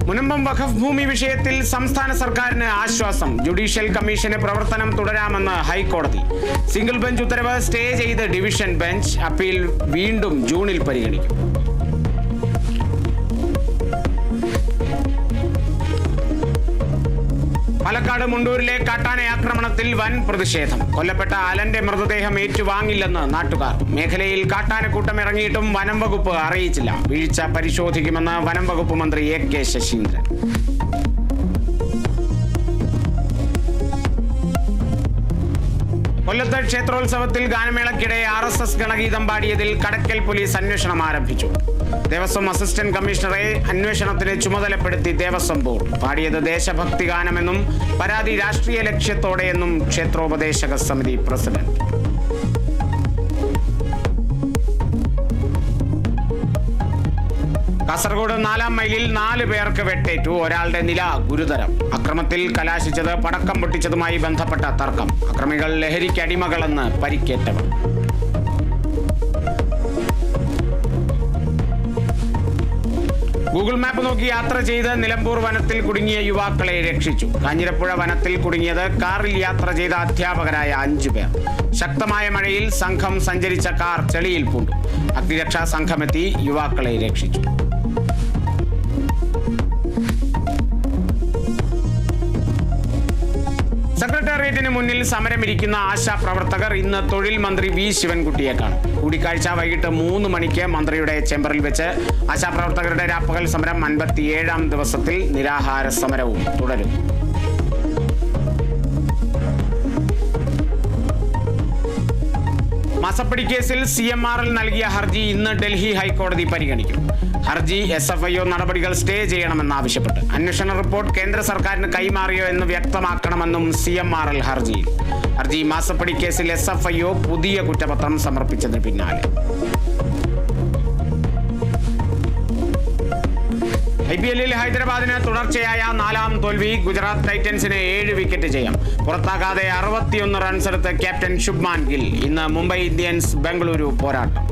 മുനമ്പം വഖഫ് ഭൂമി വിഷയത്തിൽ സംസ്ഥാന സർക്കാരിന് ആശ്വാസം. ജുഡീഷ്യൽ കമ്മീഷന് പ്രവർത്തനം തുടരാമെന്ന് ഹൈക്കോടതി. സിംഗിൾ ബെഞ്ച് ഉത്തരവ് സ്റ്റേ ചെയ്ത് ഡിവിഷൻ ബെഞ്ച്. അപ്പീൽ വീണ്ടും ജൂണിൽ പരിഗണിക്കും. പാലക്കാട് മുണ്ടൂരിലെ കാട്ടാന ആക്രമണത്തിൽ വൻ പ്രതിഷേധം. കൊല്ലപ്പെട്ട അലന്റെ മൃതദേഹം ഏറ്റുവാങ്ങില്ലെന്ന് നാട്ടുകാർ. മേഖലയിൽ കാട്ടാനക്കൂട്ടം ഇറങ്ങിയിട്ടും വനം വകുപ്പ് അറിയിച്ചില്ല. വീഴ്ച പരിശോധിക്കുമെന്ന് വനം വകുപ്പ് മന്ത്രി എ.കെ. ശശീന്ദ്രൻ. കൊല്ലത്ത് ക്ഷേത്രോത്സവത്തിൽ ഗാനമേളയ്ക്കിടെ RSS ഗണഗീതം പാടിയതിൽ കടക്കൽ പോലീസ് അന്വേഷണം ആരംഭിച്ചു. ദേവസ്വം അസിസ്റ്റന്റ് കമ്മീഷണറെ അന്വേഷണത്തിന് ചുമതലപ്പെടുത്തി ദേവസ്വം ബോർഡ്. പാടിയത് ദേശഭക്തി ഗാനമെന്നും പരാതി രാഷ്ട്രീയ ലക്ഷ്യത്തോടെയെന്നും ക്ഷേത്രോപദേശക സമിതി പ്രസിഡന്റ്. കാസർഗോഡ് 4-ാം മൈലിൽ 4 പേർക്ക് വെട്ടേറ്റു. ഒരാളുടെ നില ഗുരുതരം. അക്രമത്തിൽ കലാശിച്ചത് പടക്കം പൊട്ടിച്ചതുമായി ബന്ധപ്പെട്ട തർക്കം. അക്രമികൾ ലഹരിക്കടിമകളെന്ന് പരിക്കേറ്റവർ. ഗൂഗിൾ മാപ്പ് നോക്കി യാത്ര ചെയ്ത് നിലമ്പൂർ വനത്തിൽ കുടുങ്ങിയ യുവാക്കളെ രക്ഷിച്ചു. കാഞ്ഞിരപ്പുഴ വനത്തിൽ കുടുങ്ങിയത് കാറിൽ യാത്ര ചെയ്ത അധ്യാപകരായ 5 പേർ. ശക്തമായ മഴയിൽ സംഘം സഞ്ചരിച്ച കാർ ചെളിയിൽ പൂണ്ടു. അഗ്നിരക്ഷാ സംഘമെത്തി യുവാക്കളെ രക്ഷിച്ചു. സെക്രട്ടേറിയറ്റിന് മുന്നിൽ സമരമിരിക്കുന്ന ആശാപ്രവർത്തകർ ഇന്ന് തൊഴിൽ മന്ത്രി വി ശിവൻകുട്ടിയെ കാണും. കൂടിക്കാഴ്ച വൈകിട്ട് 3 മണിക്ക് മന്ത്രിയുടെ ചേംബറിൽ വെച്ച്. ആശാപ്രവർത്തകരുടെ രാപ്പകൽ സമരം 57-ാം ദിവസത്തിൽ നിരാഹാര സമരവും തുടരും. മാസപ്പടി കേസിൽ CMRL നൽകിയ ഹർജി ഇന്ന് ഡൽഹി ഹൈക്കോടതി പരിഗണിക്കും. ഹർജി SFIO നടപടികൾ സ്റ്റേ ചെയ്യണമെന്നാവശ്യപ്പെട്ട്. അന്വേഷണ റിപ്പോർട്ട് കേന്ദ്ര സർക്കാരിന് കൈമാറിയോ എന്ന് വ്യക്തമാക്കണമെന്നും CMRL ഹർജിയിൽ. ഹർജി മാസപ്പടി കേസിൽ SFIO പുതിയ കുറ്റപത്രം സമർപ്പിച്ചതിന് പിന്നാലെ. IPL-ൽ ഹൈദരാബാദിന് തുടർച്ചയായ 4-ാം തോൽവി. ഗുജറാത്ത് ടൈറ്റൻസിന് 7 വിക്കറ്റ് ജയം. പുറത്താകാതെ 61 റൺസ് എടുത്ത് ക്യാപ്റ്റൻ ശുഭ്മാൻ ഗിൽ. ഇന്ന് മുംബൈ ഇന്ത്യൻസ് ബംഗളൂരു പോരാട്ടം.